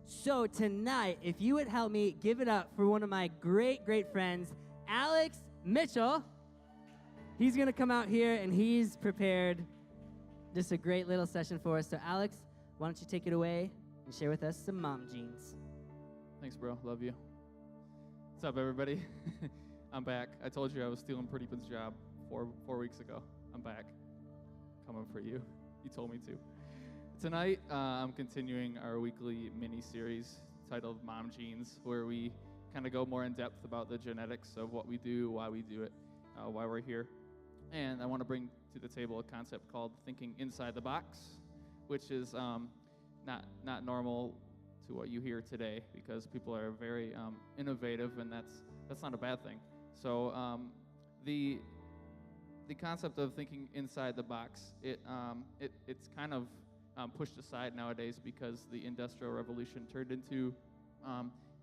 So tonight, if you would help me give it up for one of my great friends, Alex Mitchell. He's going to come out here, and he's prepared just a great little session for us. So Alex, why don't you take it away and share with us some MomGenes. Thanks, bro. Love you. What's up, everybody? I'm back. I told you I was stealing Pretty Pin's job four weeks ago. I'm back. Coming for you. You told me to. Tonight, I'm continuing our weekly mini-series titled MomGenes, where we kind of go more in depth about the genetics of what we do, why we do it, why we're here. And I want to bring to the table a concept called thinking inside the box, which is not normal to what you hear today, because people are very innovative, and that's not a bad thing. So the concept of thinking inside the box, it's kind of pushed aside nowadays because the Industrial Revolution turned into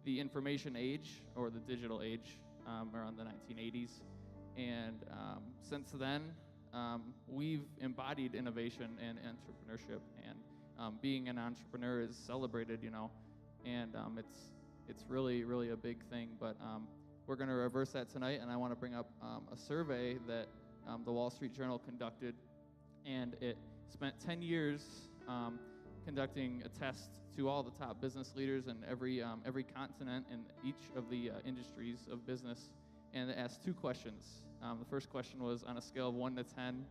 the information age, or the digital age, around the 1980s. And since then, we've embodied innovation and entrepreneurship, and being an entrepreneur is celebrated, and it's really a big thing. But we're going to reverse that tonight, and I want to bring up a survey that the Wall Street Journal conducted, and it spent 10 years conducting a test to all the top business leaders in every continent in each of the industries of business, and it asked two questions. The first question was, on a scale of 1 to 10,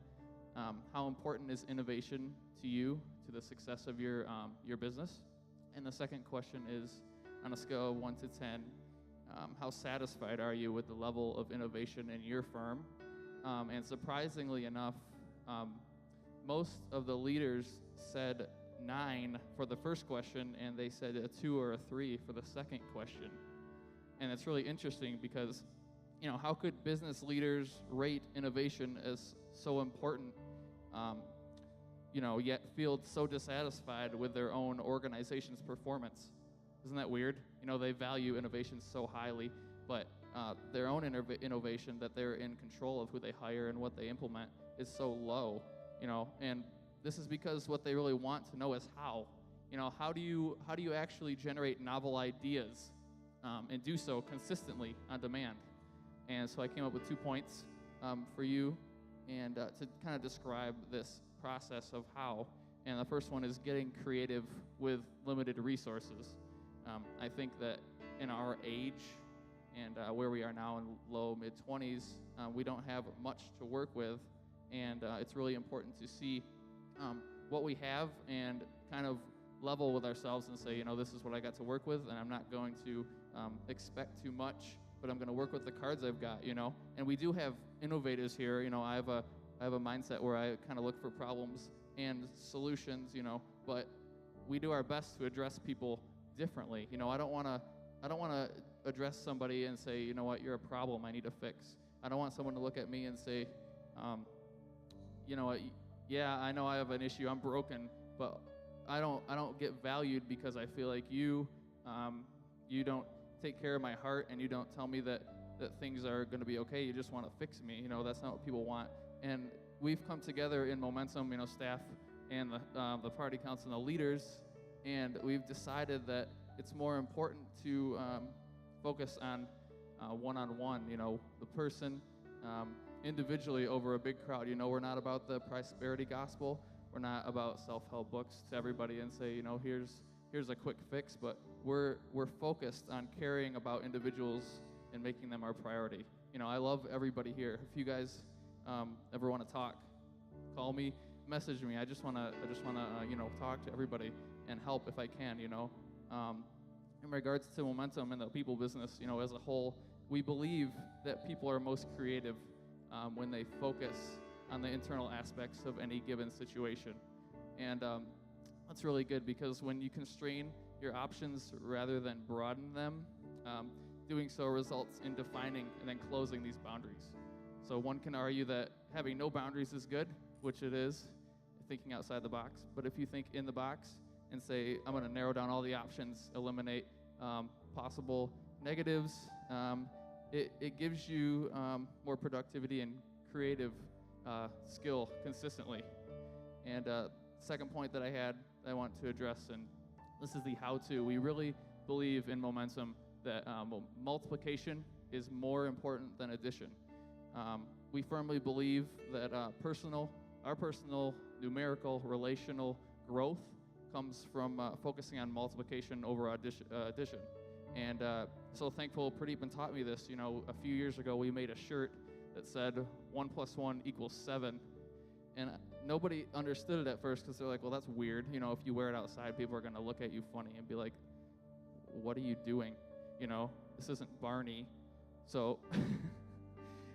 how important is innovation to you, to the success of your business? And the second question is, on a scale of 1 to 10, how satisfied are you with the level of innovation in your firm? And surprisingly enough, most of the leaders said 9 for the first question, and they said a 2 or a 3 for the second question. And it's really interesting because, how could business leaders rate innovation as so important, yet feel so dissatisfied with their own organization's performance? Isn't that weird? They value innovation so highly, but their own innovation that they're in control of who they hire and what they implement is so low, and this is because what they really want to know is how. How do you actually generate novel ideas and do so consistently on demand? And so I came up with 2 points for you, and to kind of describe this process of how. And the first one is getting creative with limited resources. I think that in our age and where we are now in low mid-20s, we don't have much to work with, and it's really important to see what we have and kind of level with ourselves and say, this is what I got to work with, and I'm not going to expect too much, but I'm going to work with the cards I've got, And we do have innovators here. I have a mindset where I kind of look for problems and solutions, but we do our best to address people differently. I don't want to address somebody and say, you're a problem, I need to fix. I don't want someone to look at me and say, yeah, I know I have an issue, I'm broken, but I don't get valued because I feel like you don't take care of my heart, and you don't tell me that things are going to be okay. You just want to fix me. That's not what people want. And we've come together in Momentum, staff and the party council and the leaders, and we've decided that it's more important to focus on one-on-one, the person individually over a big crowd. We're not about the prosperity gospel. We're not about self-help books to everybody and say, here's a quick fix, but we're focused on caring about individuals and making them our priority. I love everybody here. If you guys ever want to talk, call me, message me. I just want to talk to everybody and help if I can. In regards to Momentum and the people business, as a whole, we believe that people are most creative when they focus on the internal aspects of any given situation. And that's really good, because when you constrain your options rather than broaden them, doing so results in defining and then closing these boundaries. So one can argue that having no boundaries is good, which it is, thinking outside the box. But if you think in the box and say, I'm going to narrow down all the options, eliminate possible negatives, it gives you more productivity and creative skill consistently. And second point that I want to address and This is the how-to. We really believe in Momentum that multiplication is more important than addition. We firmly believe that our personal, numerical, relational growth comes from focusing on multiplication over addition. And so thankful Pradeepan taught me this. A few years ago we made a shirt that said 1 + 1 = 7. And nobody understood it at first because they're like, well, that's weird. If you wear it outside, people are going to look at you funny and be like, what are you doing? This isn't Barney. So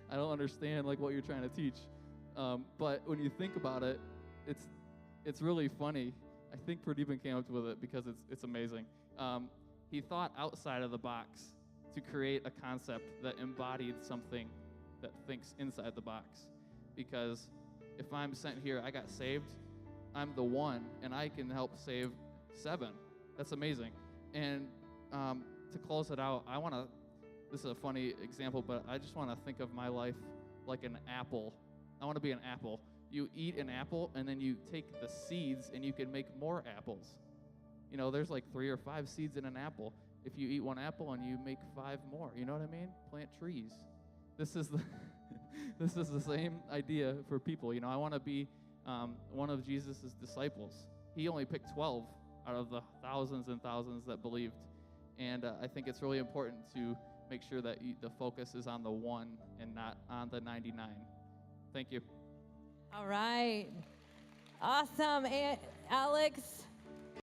I don't understand what you're trying to teach. But when you think about it, it's really funny. I think Pradeepan came up with it because it's amazing. He thought outside of the box to create a concept that embodied something that thinks inside the box. Because if I'm sent here, I got saved, I'm the one, and I can help save 7. That's amazing. And to close it out, this is a funny example, but I just want to think of my life like an apple. I want to be an apple. You eat an apple, and then you take the seeds, and you can make more apples. There's 3 or 5 seeds in an apple. If you eat 1 apple and you make 5 more, you know what I mean? Plant trees. This is the same idea for people. I want to be one of Jesus' disciples. He only picked 12 out of the thousands and thousands that believed. And I think it's really important to make sure that the focus is on the 1 and not on the 99. Thank you. All right. Awesome. Alex,